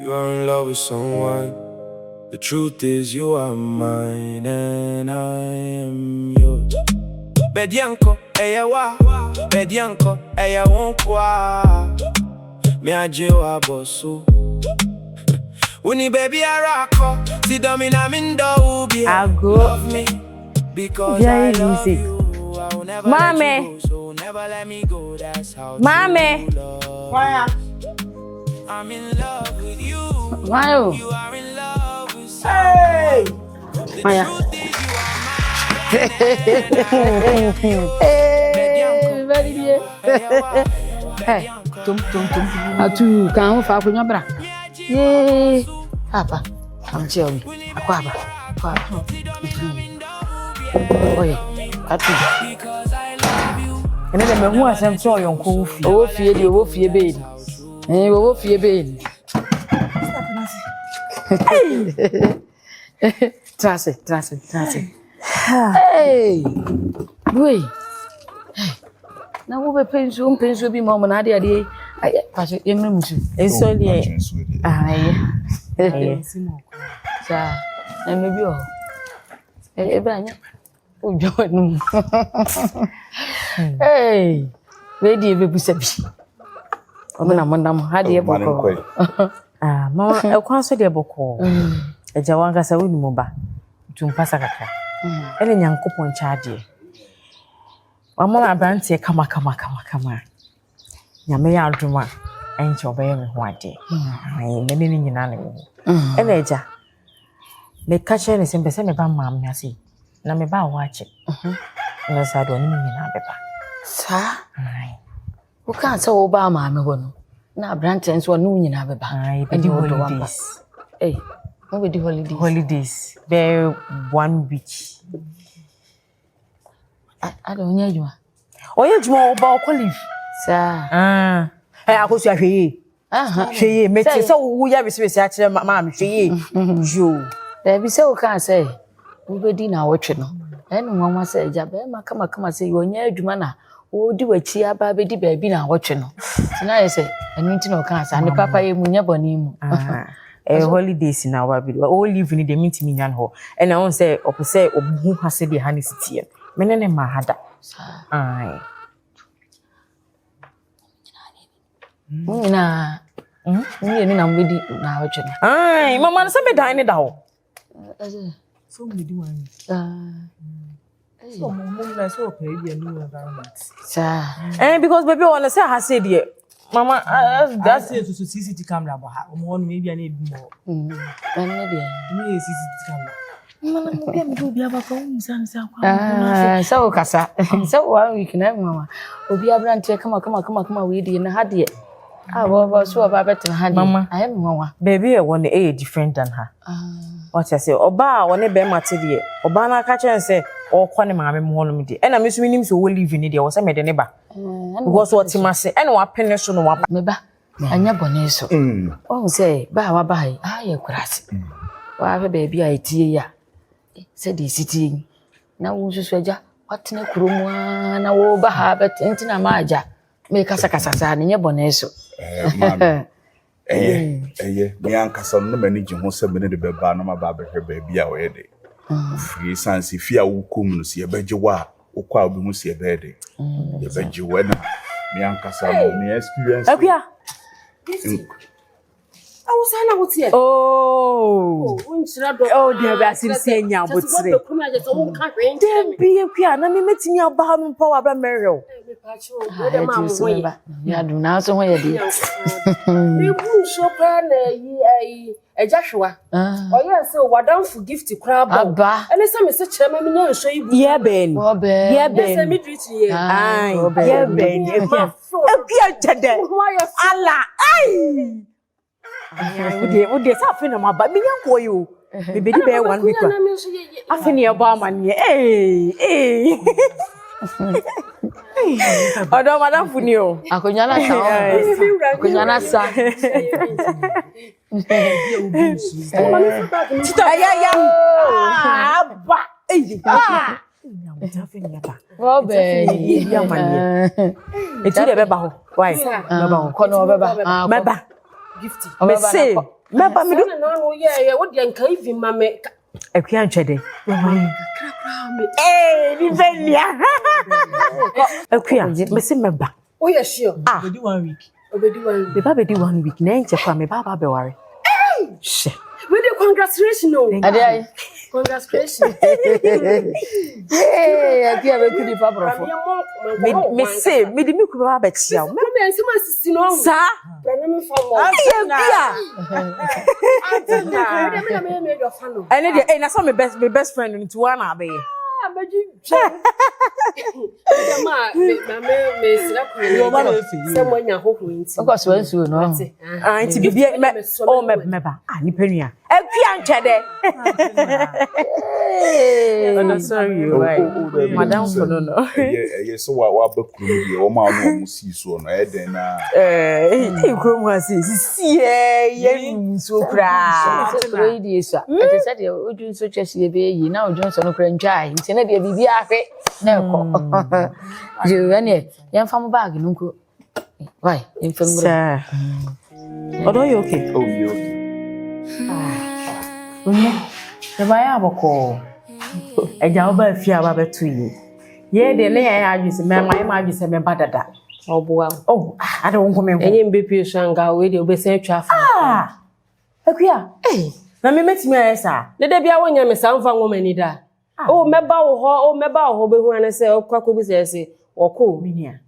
You are in love with someone. The truth is you are mine and I am yours. Bedianko, eyawa. Bedianko, eyawonkwa. Me ajewa bosu. Uni baby arako. Si domina mindo ubi. Love me because I love you. I will never let you go, so never let me go. That's how Mame. Why? I'm in love with you. Why? You are in love with Hey. Maya. Truth is you are mine. Hey, tum. Atu kan fa ko nyabra. Ye, papa. Am cheomi. Akwaba. Oye, atu. Ene de me hu asem so yonko fi. Owo fie de owo fie be ni. Owo fie be ni. Trase. Hey. Boy. Na wo be pensu bi mo na ade ade. Ay, paso yemre musu. Enso die. Ay. Sa, na me bi o. Anya. Ojo nu. Hey. We die be busa bi. Omo na mondam ha de boko. Mama, ekwan so de boko. Eja wanga sa woni mo ba. Tumpasa kaka. Ele nyankopon chaade. Mama abrantie kama. Nyame ya aduma. Enche obeye me ho ade. Me ne nyina ne wo. Ele eja. Me ka che ne sembe se me ba mam me ase. Na me ba wache. Na sa do ni me nyina beba. Sa? Ai. Wo kan se wo ba ma me ho no. Na abrantie nso no nyina beba. Ai, be di holidays. Eh. No be di holidays. Holidays. Be 1 week. I don't hear you. Oye juma oba okolive. Sa. Akosu ahweye. Hweye meti se wo ya bese a kire ma me hweye. Jo. Da bi se wo kan say wo be di na wotwe no. Enu nwanwa say ja be ma kama say yo nya adwuma na wo di wachi aba be di ba bi na wotwe no. Tina ye say enu nti na kan say ne papa ye mu nya boni mu. Holidays na wa bi. O leave ni de minti mi nyan ho. E na won say opose obu hase de ha ne sitie. Menene ma hada. Ai. Nina. Ni na mbedi na wotwe no. Ai, mama na se be dan ne da ho. So me di wan. So mum na so pay bi anu environment. Sa. Because baby wanna say ha say there. Mama, that's it to CCTV camera ba ha. Omo no maybe na ebi mo. Anya dia. Ni CCTV camera. Mama mo bia me do bia ba fa umsansa kwa. So kasa. So 1 week na mama. Obi abrantie kama we di na ha de. Bo so ba better ha de. Mama, I am mama. Baby one a different than her. What I say, oba one be mate de. Oba na ka chen say o kwa ne maame mo no de. E na me so minim so wo live ni de. Wo say me de ne ba. Because what him say, and wa pene so no wa meba anya bone so. O say ba wa ba hai aye kurase. Wa fa baby a etie ya. Say the city na wo so aja watena kuromu na wo ba ha bet ntina ma aja me kasa sa ne nya bone so. Mama. Me ankasa no manage ho se me ne de beba no ma ba behwe baby a we de. Free sansi fia wo kum no se ye beje wa ukwa obi mu se be de. Ye beje wa na me ankasa no me experience. Akua. Awusana wotie. Oh, unchira do. Oh, dear be asirisi enya abotire. Dem bi akua na me metimi aba ha no power ba merrew. Ya do na so ho ye di. Me bu so pa na yi ejahwewa. Oye say wadamfo gift kra ba. Ene say me se kire me nya nso ibu. Ye ben. Ye ben. Say midrit ye. Ai, ye ben. Akua jade. Ala, ai. Ode sa fe na ma ba me nyanko yo. Me be di be 1 week. Afi ne ba amane. Odo madam funi o. Akonya na sa. Akonya na sa. Ya. Aba. Robe. Ya manye. Etu de beba ho. Why? Beba ho. Kono beba. Beba. gifty. Me say, meba me do. No, yeah, what the nka even mame. Akua ntwede. Ni belia. Akua, me say meba. Oh yeah, sure. We do 1 week. Obedi 1 week. Me ba be do 1 week. Na enche kwa me ba be worry. She. We do congratulations no. Ade Congratulations. Akua be kudi pa brofo. Me say, me di me ku ba chia. Me be nsema sisi no. Sa. Brana me fa mo. Akua. Me do fa no. Ene dey, na so my best friend into one abi. Abaji. Me sira ko. Yo ba no fi. Se mo nya hoho nti. Of course when so no. Nti bibia me meba. Nipa nua. Akua ntwede. I'm sorry you right. Madam for no. Yes, so wa ba kuru bi o ma no mo si so no e den na. Kuru mo si ye so kra. So ready so. Ate said you oju so chesi be yi na oju so no kra ntwai. Nti na de bibia ahwe na ekọ. Je ane yan fa mo bag no nko. Why? In fam Sir. Odo you okay? Oh, you okay. The buyer boko. Eja oba fia ba betu yi. Ye de ne ya adwise me ma adwise me badada. Oboa. Oh, I don't come in. Enye mbepi so anga we de obesen twa fa. Akua. Na me metimi ayesa. Ne da bia wonya me sa mfa ngomani da. Oh, meba wo ho be hu ane se okwa bi se woko Minia.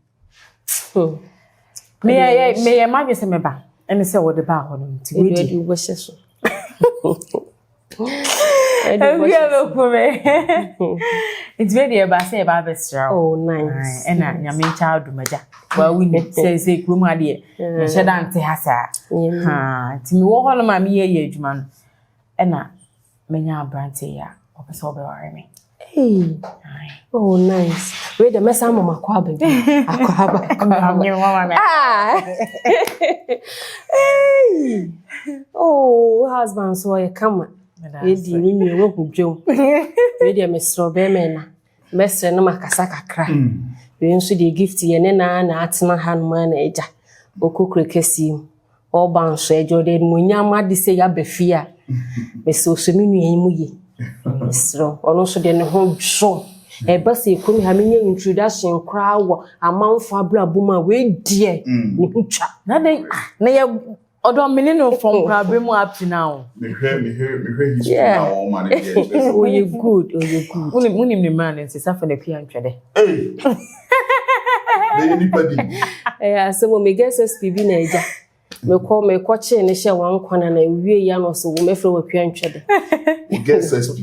Me ma adwise me ba. Ene se wo de ba ho no nti we di wo hye so. It's very about say about the oh, nice. And I child maja. Well, we say, Kuma dear, Shadante Hassa. To me, walk on my age man. And I may now branty ya, or so be me. Hey, oh, nice. Read the mess I'm on my quabbing. Hey, oh, husband, so I come. Edi ni wo hudwo. We dey mesro be me na. Mesre no makasa kakra. We nso dey gift ye ne na atena han ma na eja. Okokure kesi. O ban so ejo de munyama de se ya befia. Meso so mi nua mu ye. Mesro ono so de ne ho dwo. E ba se komi ha menye introduction kra wo amanfo abrabuma we die ni hutwa. Na dey na ye Odo menino from Krabremu up to now. Me hear history now, all man. Oh, you good. Unim the man and say for the pian trade. Hey. Anybody. So me guess SPB na eja. Me ko che ne hye wan kwana na wie ya no so wo me fre wa pian trade. Guess SP.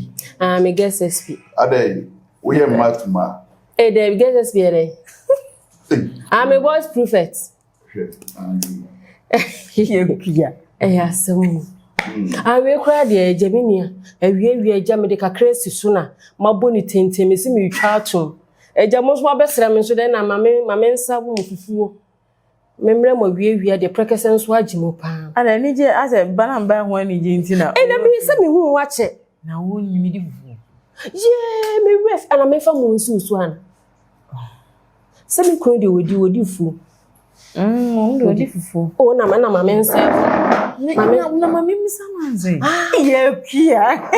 Me guess SP. Ade, we hear math ma. They guess SP ere. I'm a boys prefect. Asem. We kra de Gemini, we eja me de kakra si so na maboni tentem si me twa atom. Eja mo so abesra me so de na mame nsa wo fufuo. Memre mo wie de prekesen so agimo pa. Ana ni je ase banamba ho ani je ntina. Na me se me hu wa che. Na wo nyimi di fufu. Ye me ref ana me fa mo nsu so ana. Se me kro de wodi fu. Odi fufu. Oh, na mama nsa. Mama mi samanze. Ye kia.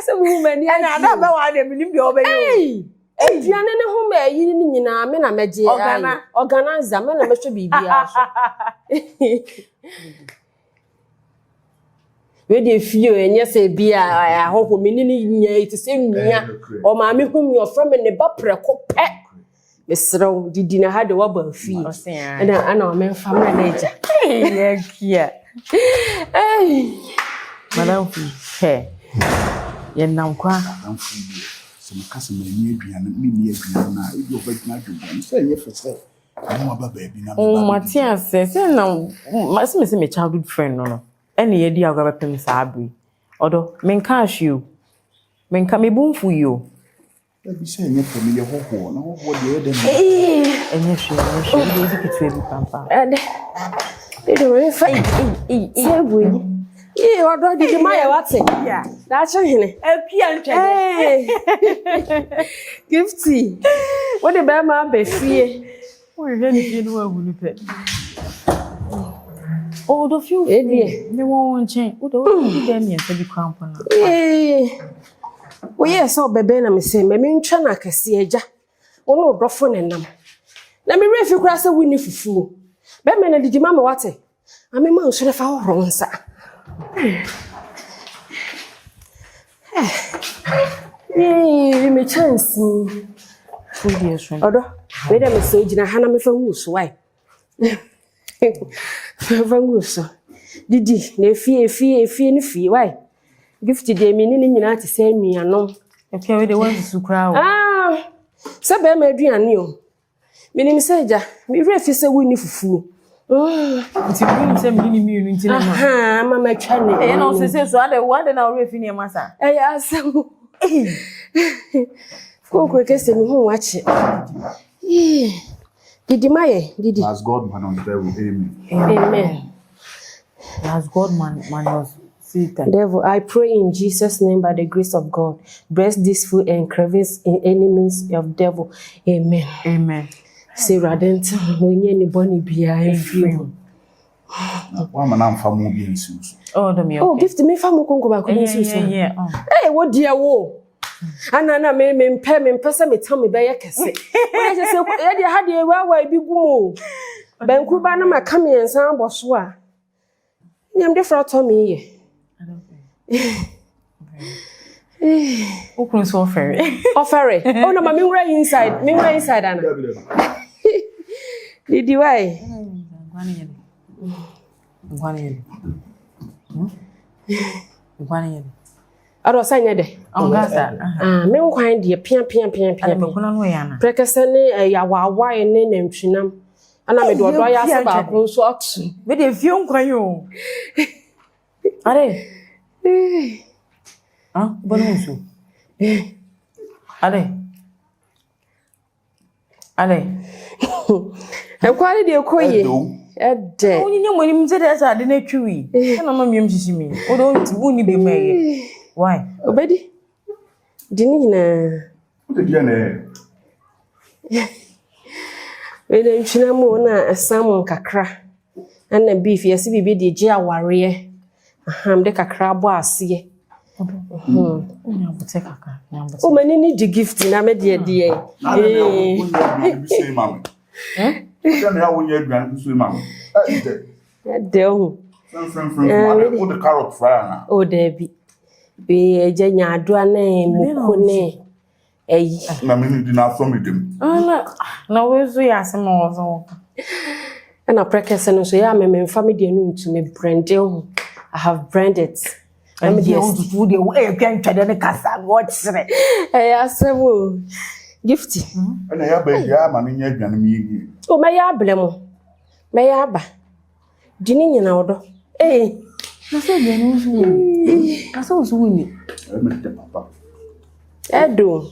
Se mu mani ana da ba wa de minim de obeyo. Aduane ne ho ma yi ni nyina me na meje ai. Organizer me na mehwe bibia so. We dey fio enye se bia ahoho meni ni nya iti se nua. O ma me hum your friend ne ba preko pe. Mesro didi na ha de wa ba fi. Ana o men family na eja. Ye kia. Madam fi. Ye nam kwa. Some cousin me aduane na e do ba gina dwon say ye fese mo ba baby na me ba Matias say na masime me childhood friend no ene ye di agwa bepem saabri odo menka ahwe menka mebumfu yo bi say nye familiar hoho na hoho de ede enye hwe de kitu ebi pampa de do fa say boy odo di ma ya wate ya da che hene apia ntwede gifty what the be ma be fie o ye ni fie no wa hunu pe Oh, do feel me won't change. What do you tell me to be crampon? We are so bebe na me say me ntwa na kase agya. Wo no dofo ne nam. Na me refi kura se wini fufuo. Be me na didi mama wate. Ame ma nso le fa horo nsa. Me chance. Food yes. Odo, we dem say gina ha na me fa nguso wai. Fa nguso. Didi na efie ni fie wai. Gift dey me ni nyina te say nuanom. Okay, we dey want to crowd. Se be ma aduane o. Me ni say ja, me refi se wini fufuo. Nti we say me ni mienu nti na ma. Mama twa ne. Eh no say so ade what na refi ni masa. Asam. Koko kese mi hu wache. Didi maye, didi. As God man on the devil, amen. Amen. As God man was Satan. Devil, I pray in Jesus' name by the grace of God. Bless this food and crevice in enemies of devil. Amen. Amen. Say radent when you boni bia free. Why man am famu bi nsu. Oh, do me. Oh, gift me famu konko ba ko nsu. Yeah. Hey, what dear wo? Anana me pesa me tam me be ye kese. When I say e dey ha dey wa bi gumo. Banku ba na maka me ensan boso a. Nyam de fra to me ye. Open so fair. Offer. Oh no, me wear inside. Me wear inside ana. Did you why? Ngwane. Ado sanya de. Ngasa. Me nkwan de pia. Me kuna no ya na. Prekese ne ya wawa ne nantwinam. Ana me do odo ya se ba ko so atu. Me de fie nkwan yo. Are. Bonu so. Are. Enkwari de koye. Ede. Onye nyamoni mze de asa de na twiwi. Na ma miem sisimi. Odo nti woni bi meye. Why? Obedi. Dini na. What dey na? We dey ntwina mu na asam kakra. Ana beef yesi bibi de je aware. Aham de kakra bo ase. Nyambote kakra. Nyambote. O mani ni di gift na me de de. Say mama. Tell me how when you aduane so mama. Ede o. From. What the carrot fry na. O debi. Be eje nyaado ana muko ne. Eyi. Na me ni di na so me dem. Na we so ya asem ozo. And prekese no so ya me family de no ntu me branded. I have branded. I'm the old food you can try the casa what's it. Asemo. Gifty. And ya be ya ma ni aduane mi. O me ya blemo. Me ya ba. Dini nyina odo. Na so de no so. Na so wini. Me te papa. Edo.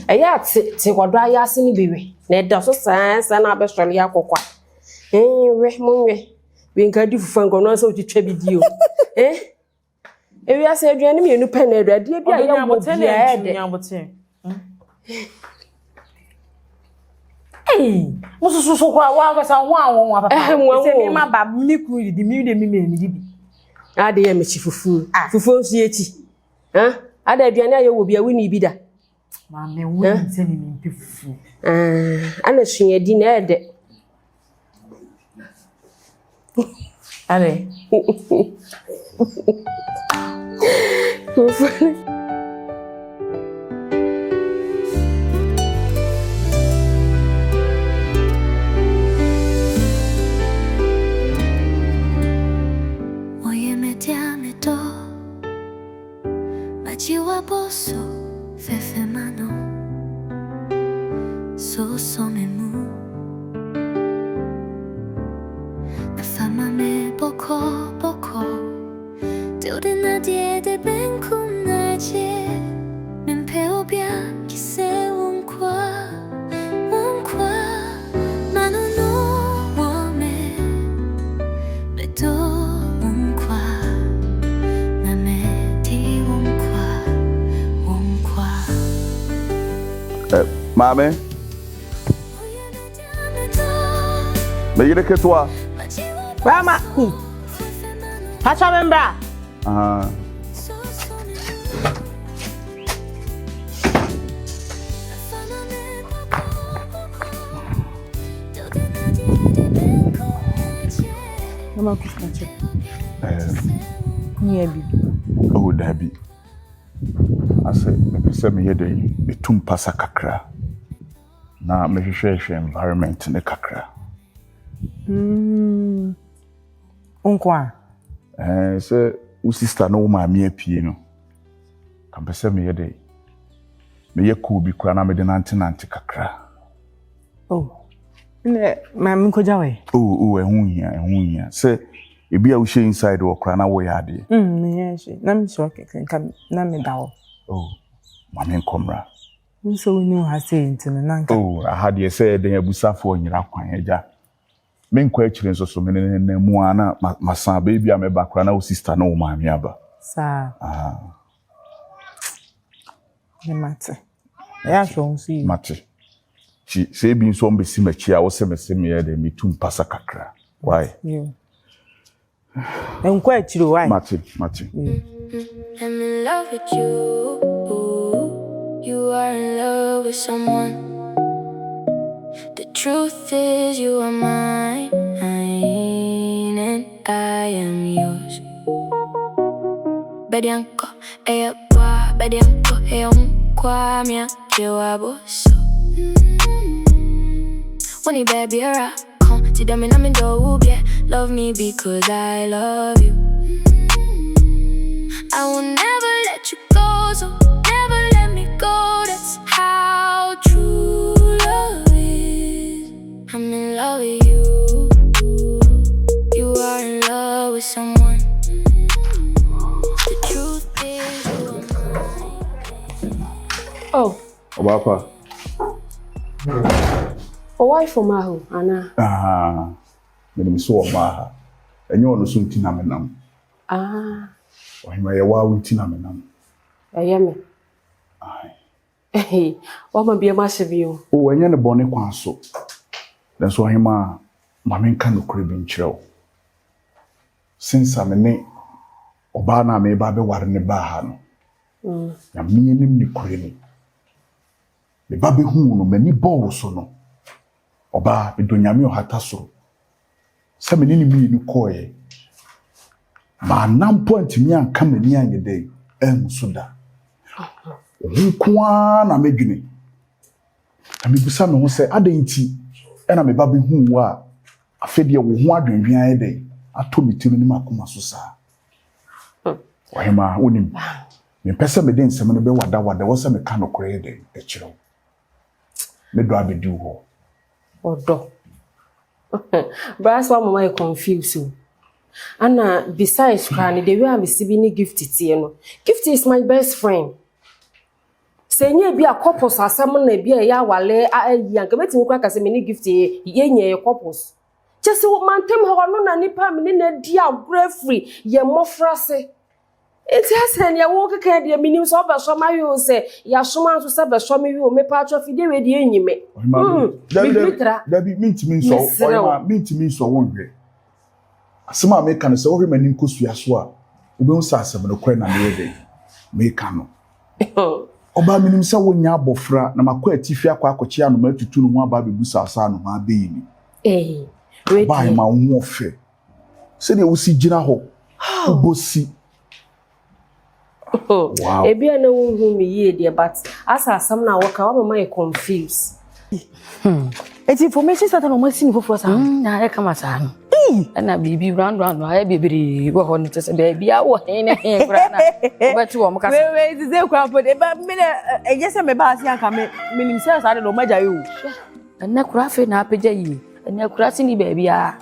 Eya te kodo ayase ni biwe. Na eda so san na be sole ya kokwa. We monwe. We nkadi fufa ngono so titwa bidio. Ewi ase aduane me enu pa na aduade bia ya mo bia ede. Mususu kwa wa ga san wa papa. Se me ma ba mi ku di mi de mi di bi. Ade ya me chifufu. Fufu nsu echi. Ada aduane ayo wo bia wini bi da. Ma me woni se ni mi fufu. Ana sunya di na ede. Ale. Oye metiame to machiwa boso fefe mano so somemu na fama me boko Deure nadie de ben kunaje Mempeo bien qui sait quoi Mano no wame Beto quoi Na me ti quoi Mame. Me yire ke toi. Rama. Pacha membra. Mama kuskache. Ni abi. Oh, Dabi. Ase mepese me yede betum pasa kakra. Na mehwehwehwe environment ne kakra. Unkwa. Se u sister no ma me apie no. Kan pese me yede me ye cool bi kura na me de nante kakra. Oh. Ne ma me koja we. Oh, ehun hia. Se ebi a wo she inside wo kura na wo ya ade. Me ya she. Na me so kan na me dawo. Oh. Ma me nkomra. So we know how say into nanka. Oh, I had you say den abusafo nyira kwan eja. Me nkwa akire nso so me ne mu ana masan baby a me bakra na wo sister na wo maami aba. Sa. Ne mate. Ya so nsi. Mate. Chi say bi nso mbesi machi a wo se me ye de me tum pasa kakra. Why? Yeah. Nkwa akire why? Mate. I'm in love with you. You are in love with someone. The truth is you are mine, and I am yours. Bedianko, eya boa, bedianko, eya unkwa, mia, jewa boso. When you baby a rock, see them in a window, yeah. Love me because I love you. I will never let you go, so never let me go. That's how true love is. I'm in love with you. You are in love with someone. The truth is you are mine. Oh. Obapa. Wife for Mahu, Anna. Me so ma. Enyo no so ntina menam. Ohima ye wa ntina menam. Ayame. Ai. Wa ma bia ma hye o. O enye ne bone kwan so. Den so ohima ma menka no kure bi nkyerɛw. Since amene oba na me ba be ware ne ba ha no. Ya menim ni kure ni. Me ba be hu no mani bɔ so no. Oba be donyame ohata so. Se me ni mi ni koye. Ma nam point mi anka mani anye dey so da. Kwa na medwene. Na me busa me ho se adanti e na me ba be hu wa afede wo ho adwenhwan ye dey ato mitimi ni makoma so sa. Wahema onim. Me pese me den nsem no be wada wo se me ka no kore dey e kire. Me do abedi wo. Odo. Brass wa mama you confused. Anna, besides crying, the way I'm receiving gift it no. Gift is my best friend. Say nye be a couples asem na be ya wale yan ka betimi kwa kase me ni gift ye nye couples. Just mantem ho no na nipa me na di agro free ye mofrase. Eti asen ya wo keke de minim so ba so mayo se ya soma so se ba so me wi o me pa tro fide we de enyime. Dabi mintimi so oyma mintimi so wonhwe. Asema me kan se wo hwe mani nkosua so a obe unsa asem no kwen na me de me kan no. Oba minim se wonya abofra na makwa atifi akwa akochi anoma atutu no ho aba bebusa asa no ha be yini. Wait. Ba ma wo fe. Se de wo si gina ho. Obosi. Wow. Ebi na wo hu me ye de but asa asam na waka wa mama confused. It's information that no machine for sa. Na e kama sa no. Na bibi round no aye bibiri wo ho no tese baby a wo hen na hen kura na. Obeti wo mka. We ze kwa po de ba me na eje se me ba ase aka me minim se sa de no maja yo. Na kura fe na apagya yi. Na kura si ni baby a.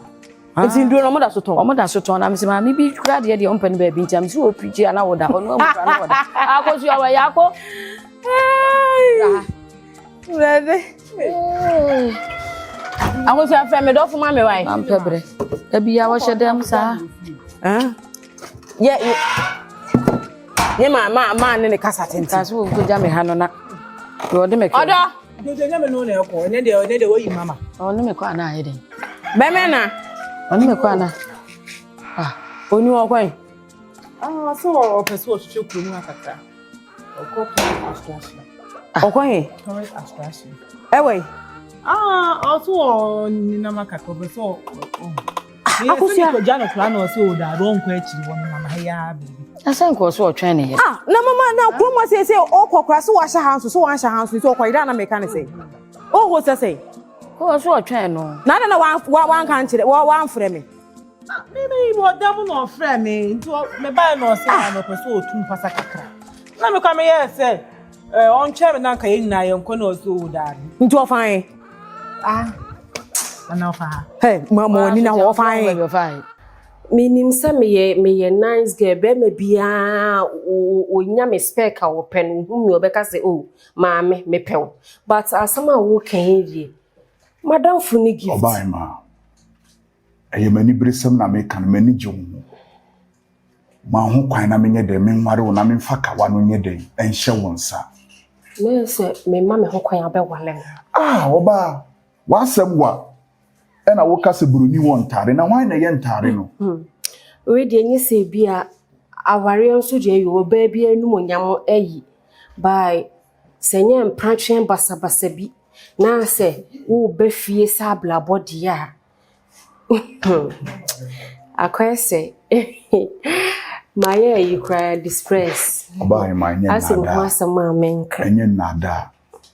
Enti ndu no mo da so ton. Omo da so ton na me se ma mi bi kura de ompani baby ntam se wo preach ana wo da ono mo kura na wo da. Akosu awa yako. Brother. I was your friend, me for my wife. I'm pebre. Ebi ya washe dem sa. Yeah. Ma ne kasa tenti. Kaso wo ko jame ha no na. Yo de me ko. Odo. Do jame no na ko. Ne de wo yi mama. Ono me ko ana aye den. Be me na. Ono me ko ana. Oni okwan. So person ohwe kurom akaka. Okwan. Tourist attraction. Ewe. Also ni na makaka so. Akosia ko jano plan o se o da ron kwa achiri won mama ya baby. Asan ko so otwen ne ye. na mama na kurom say o kokora so wa sha hanso so wan sha hanso so okoyira na meka ne say. O ho say. Ko so otwen no. Na wan kan kire wan frɛ me. Me mo dam no frɛ me nto me ba no se na person o tum pasa kakra. Na me kwa me ye say on che me na nka ye nyina ye nko na so o da. Nto ofan. Ana fa. Hey, mama ni na wo fine. Minim se me nice girl be me bia o nya me spec a wo pen hu mi obeka say oh maame me pew. But asama wo kan yi. Madam funi gift. Obai ma. Eye mani bresem na me kan mani jom. Ma ho kwan na menye de me nware wo na me mfa kawa no nye de enhye wonsa. Me se me ma me ho kwan abewale. Oba. Wasem wa ena wo kase buruni won tare na wan na ye ntare no. We de nye se bia aware nso je yo ba bia enu monyam ayi. By senye mpratwen basabasa bi na se wo ba fie sa bla body a. Akwese my you cry distress. Oba my nya as in asama menka. Enye nada.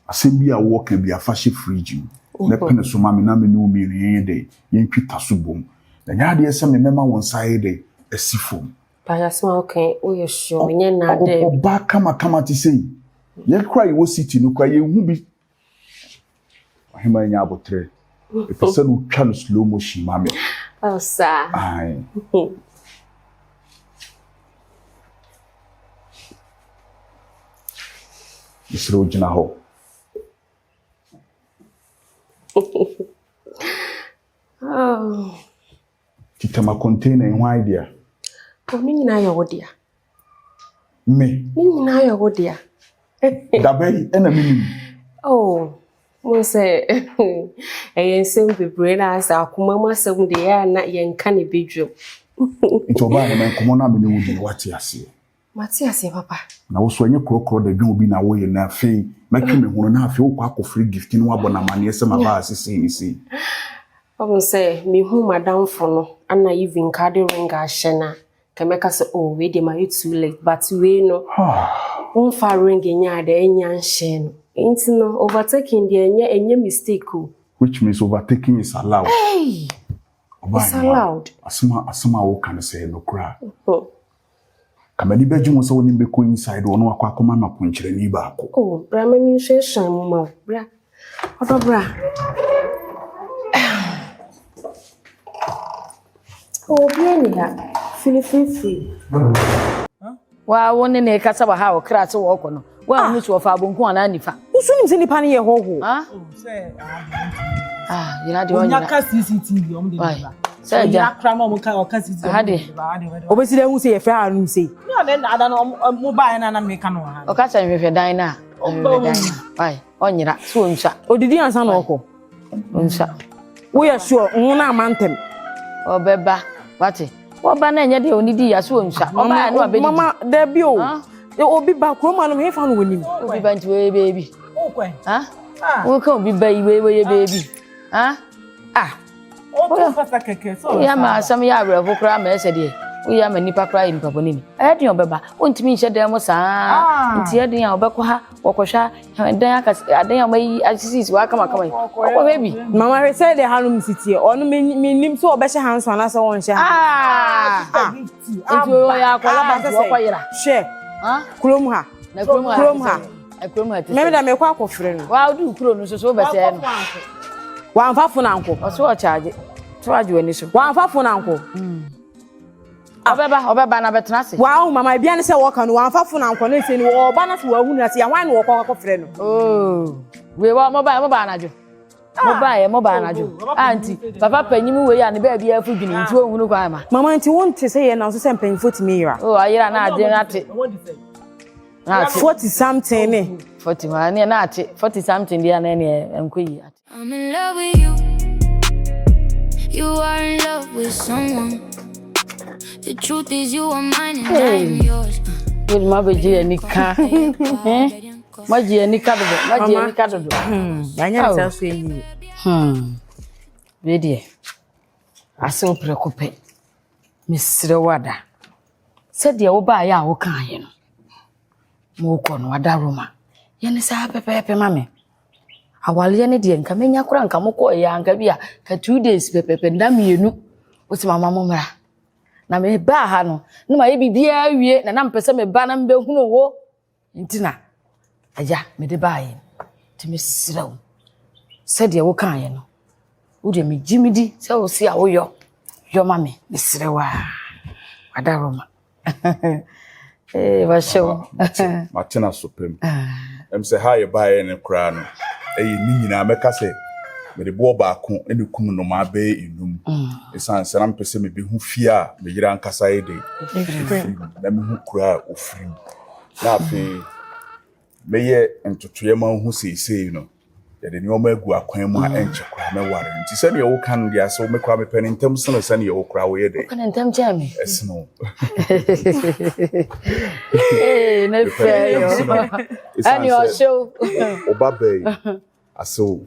Asem bia wo ka bia fa she fridge. Na pene so ma me na me no mi yen de yen twita so bom. Na nya de se me mema won sai de asifom. Ba ya so okay o ye sure nya nada. Oba kama ti sei. Ye cry wo city no cry ye hu bi. Ahima nya abotre. E person who try slow motion mama. Oh sir. Ai. Isro jina ho. Oh. Titama container in why dia. Oh ni nyina ya wodia. Me. Ni nyina ya wodia. Dabai ena minim. Oh. Mo say eh ensem bebre na asa akoma masem de ya na yenka ne bedwom. Ito ba na komo na me ne wudi wati ase. Matias papa. Na wo so anye krokro da dwon obi na wo ye na fe matwe me hono na afi wo kwa free gift ni wabo na mane ese ma ba asese isi. Omo say me hu madam fo no ana even card ring a shena kemeka say oh we dey my too late but we no. Won fa ring nya da enya nhye no. Inti no overtaking the enye mistake o. Which means overtaking is allowed. Hey. It's allowed. Asma wo kan say no kra. Kamani beji mo so woni be ko inside wono akwa akoma na ponkyere ni ba ko. Oh, bra ma mi hwe hwan mo ma. Bra. Odo bra. Oh, bien ya. Fili. Wa woni ne kasa ba ha o kra se wo ko no. Wa mu so fa bonku ana nifa. Usunim se nipa ne ye hoho. Say yina de onya. Onya ka CCTV o mo de ba. Say ja kra ma mo ka o ka CCTV. Ha de. Obesi de hu se ye fa anu se. No na ada no mo ba na me ka no ha. O ka cha me dan na. Ai, onyira so onsa. Odidi ansa na okọ. Onsa. Wo ye sure hu na amantem. Obeba, wati. Wo ba na nya de onidi ya so onsa. Oba na abedi. Mama, there be o. Obi ba kroma no he fa no wonim. Obi ba nti we baby. O kwen. Wo ka obi ba iwe we baby. O ko fasa keke so. Ya ma asam ya abrefo kra ma ese de. Wo ya ma nipa kra nipa bonini. De obeba. Wo ntimi nhye dem mo saa. Nti eden ya obekọ ha, wokohwa dan aka adan ya mai asisis wa kama. Okọ baby. Mama we say de hanum city. Onu nim so obehye hanso na se won hye. Nti wo ya akola ba so okoyira. She. Kurom ha. Na kurom ha. Kurom ha. Me da me kwa akofre no. Wa du kuro no so be se no. Wa amfa fo na nko. O so o charge. Charge wani so. Wa amfa fo na nko. Obeba na betena se. Wow mama bia ne se wo kan wa amfa fo na nko na se ni wo ba na se wa hu na se ya wan wo kwa akofre no. Oh. We wa mo ba na jo. Mo ba na jo. Auntie, papa panyimu we ya ne ba bia afu dwini nti wo hunu kwa ma. Mama nti won te se ye na so se mpanyifo ti me yira. Oh, ayira na ade na te. Na 40 something ne. 40 ma ne na ate 40 something dia na ne enkoyi ate. I'm in love with you. You are in love with someone. The truth is you are mine and I am yours. With my baby and Nika. My dear Nika, my dear Nika. I never say you. Lady, I so preoccupied. Miss Rewada said the Obaya Okayan. Moko no Wadaruma. Yenisa pepe mammy. Awali ene die nka menya kura nka moko ya nka bia ka 2 days pepe ndam yenu wosi mama momra na me ba ha no na ma ye bibia wie na mpese me ba na mbe hunu wo ntina aya me de ba yin ti me siraw said ye wo kan ye no wo de me jimidi se wo si a wo yo mame me sirewa Wadaruma wa show Martina Supem say hi bye ne kra no ni nyina meka se me de bo baako ene kum no ma be enum esan saram pese me be hu fia me yira nkasa ye de na me hu kura ofiri na afi me ye ntotoye ma hu seisei no ye de ni o ma agu akwan mu a enche kura me ware nti se ne wo kan dia so me kura me peni ntam so no se ne wo kura wo ye de kan ntam jami esno na fair ani o show obabe aso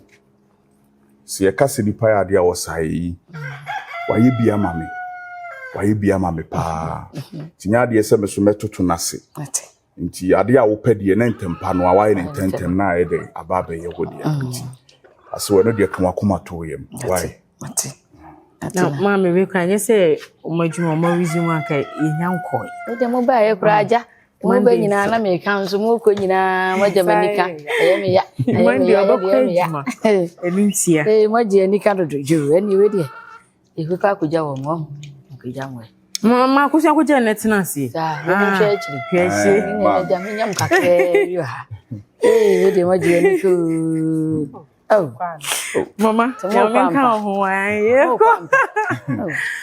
si e kase nipa ya de a wosai waye bia mame pa tinya de se me so metoto nase nti ade a wo pede na ntempa no awaye ne ntentem na aye de ababe ye hodi nti aso no de kan akoma to yem why na mama we kan say omadwuma mo resume aka yenyanko e de mo ba ye kura aja mo ba nyina na me kan so mo ko nyina mo jamanika ayeme ya elintia mo je nika do jo eni we de e ko ka kuja wo mo kuja mo mama kusia kuja na tenancy sa mo hwe achiri hwese ni da me nyam kakre yo ha we de mo je nika oh mama ya me kan ho aye ko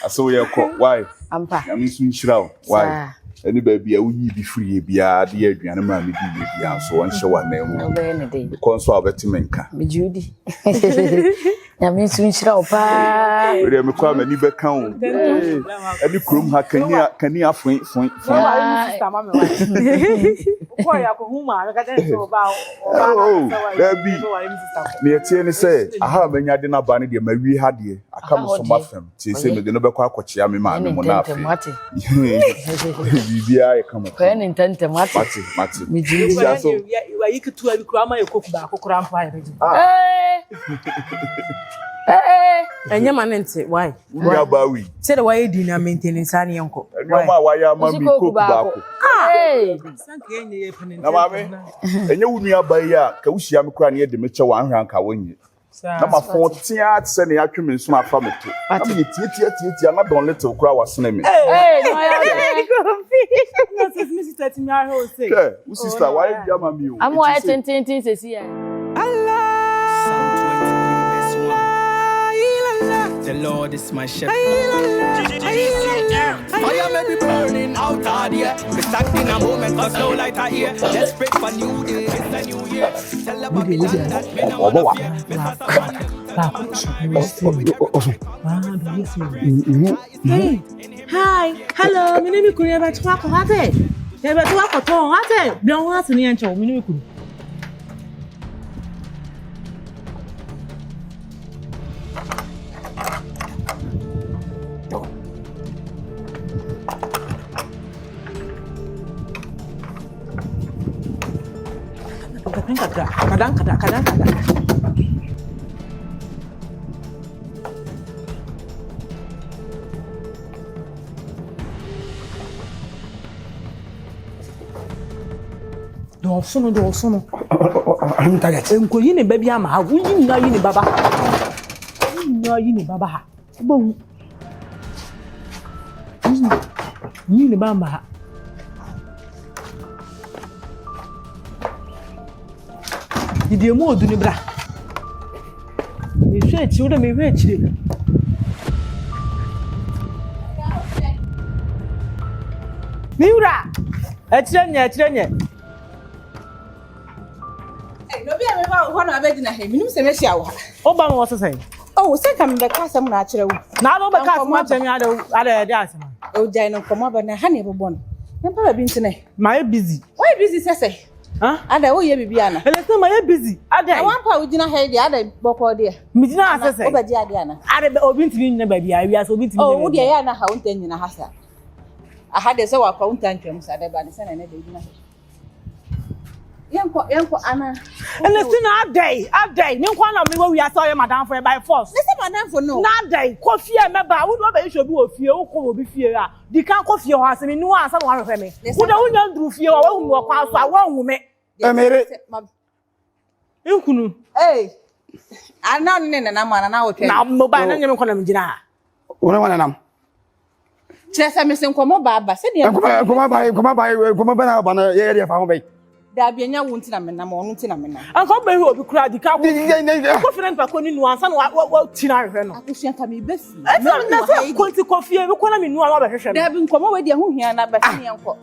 aso ye ko why ampa ya mi sun shiraw why any baby a wuyi bi free bia de aduane ma me di bia so won hye wa na mu obe ne de ko so abetimenka me judi ya mi sun shiraw pa we me kwa mani be kan o any krum ha kani afun sister mama ko ya ko huma me ka den so ba o baby me etie ni say aha manya de na ba ne de mawi ha de aka mo so mafem tie say me de no be kwa akochia me ma me mo na afi bibia e kama ko en intente mate mi jiri ya so wa yikitu abi kura ma yekoku ba kokura mpa ya beji enya manente why ya bawi say the why di na maintenance ani enko why ma wa ya ma mi koku ba ko sanke enye ye penente na ma me enya wunu ya ba ya ka wuhia me kura ne de me che wa anhwan ka wonye na ma fon tia tse ne atwe me nso afa me to na me tie na don little kura wasene me no ya no sis miss 30 me I hold say sister why you ma me o am why tintin sesi ya The Lord is my shepherd. Fire may be burning out of here. We're stuck in a moment, cause no light are here. Let's pray for new day, it's a new year. Tell the Babylon that we don't want to fear. Hi, hello, my name is Kuria Batwako Hate. Batwako Tom Hate. Don't want to near Chow, Miniku. Kadang. Do sono. Target. Enko yini baby ama ha. Wuyi na yini baba. Yini baba ha. Bo. Yini baba ha. Didi mu odu ni bra. Me hwe ti wo de me hwe chire. Miura. Etirenye. No be me ba ho na abedi na he. Minum se me hia wo ha. Oba mo so say. Oh, se kam be ka asem na akire wo. Na no be ka asem a temi ada de asem. O jai no komo ba na ha ne bobon. Nempa ba bi ntine. My busy. Why busy sese? Huh? Ada wo ye bibia na. Elese my busy. Na wan pa ujina ha dia ada boko dia. Mijina asese. O ba ji ade ana. Ade obi ntimi nyina ba bia wi asa obi ntimi. Oh, wo dia ya na ha wonta nyina ha sa. Aha de se wa kwa wonta ntwam sa de ba ne se na ne de ujina ha. Yanko ana. Elese na adai. Ni kwa na me wi asa o ye madam for by force. Ne se madam for no. Na adai kofi e meba wo do ba yisho bi ofie wo ko obi fie a. Di kan kofi ho asemi ni wa asa no wa hwe me. Wo da wo nya ndru fie wa hu wo kwa so a wo hu me. Emere. Nkunu. Hey. Ana ne na mana na wo twa. Na mobile na nyem kwa na mjina. Wona wana nam. Chesa me sen komo baba se de. Koma ba na ba na ye fa ho bai. Da bia nya wonti na menam onu ti na menam. Anko be obi kura di ka confident pa ko ni nuansa na wa ti na hwe no. Akusia ka me besi. Na se konti kofie be ko na me nuan wa be hwehwe. Da bi nkomo we de ho hia na ba se enko.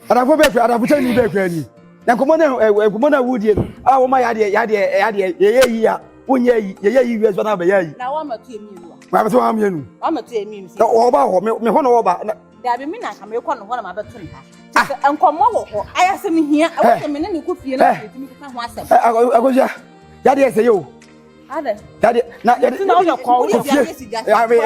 Adafo be kura adafo tani be kura ni. Na komo na wudie no. Ah wo ma yade ye yi a. Wonye yi ye yi wies na ba yi. Na wa matu emi nu. Ma ba so am yenu. Wa matu emi si. Na wo ba ho me ho na wo ba. Da bi me na ka me ko no ho na ma beto nha. Nkomo wo ho ayasem hia awose me ne ko fie na fie mi ka ho asem. Agoja. Yade ese yo. Ada. Yade na yade na wo ko fie. Ya be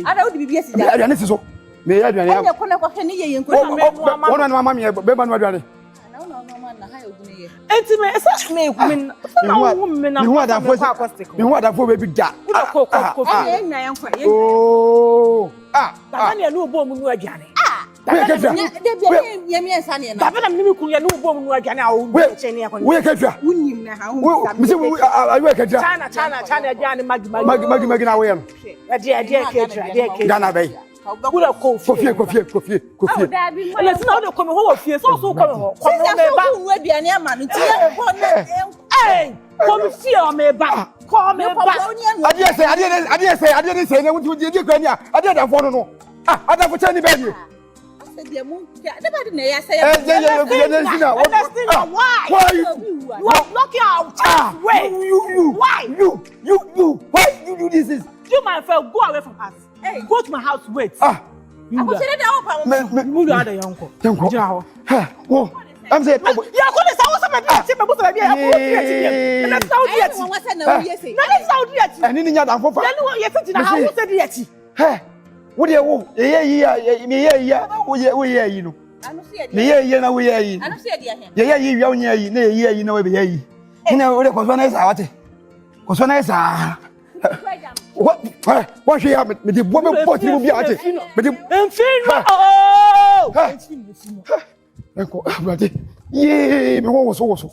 Ada wo di bibia si ja. Aduane si so. Me aduane am. Anya ko na ko hwe ne ye yen ko na me wona na mama me be ma no aduane. Na no man na ha yo gune ye. Enti me esa me ku me na wo me na. Me hu adafo be bi da. Ko. Anya nya yen kwa ye. Oh. Baba ne lu bo mu nu aduane. We kafia. De bia ye me ensa ne na. Baba na me ku ye lu bo mu nu aduane a wo che ne yakon. We kafia. Wunyim na ha hu. Me se we kafia. China aduane magi na we no. Ade ke. Gana bai. Kula kofie. Ele sina o de komi ho wo fie so ko ho. Komi me ba. Wo aduane ama no ti ye ko na. Komi fie o me ba. Ko me ba. Ade say na wuti je kwani a. Ade da fo no. Ada fo chani be ni. De mu. De ba de na ya say. Why you are blocking our way. Why you do this? You my friend, go away from us. Hey, go to my house. Wait. You go say that one. Me do ada yanko. Yanko. Wo. I'm saying. Ya ko le sa wo se me be bo se be ya ko ti. Na Saudi ati. Won say na wo yesi. Na Saudi ati. Ani ni nya dan fofa. Ya ni ye ti na ha wo se di ati. Wo de wo. Ye yi no. Me ye na wo ye yi. Anu se di ahen. Ye wi awnya yi na ye yi na we be yi. Ina wo de ko so na isa wate. Ko so na isa. What she have me the woman put you be at it. Me the enfino. Eko, brother. Yeah, me wo so.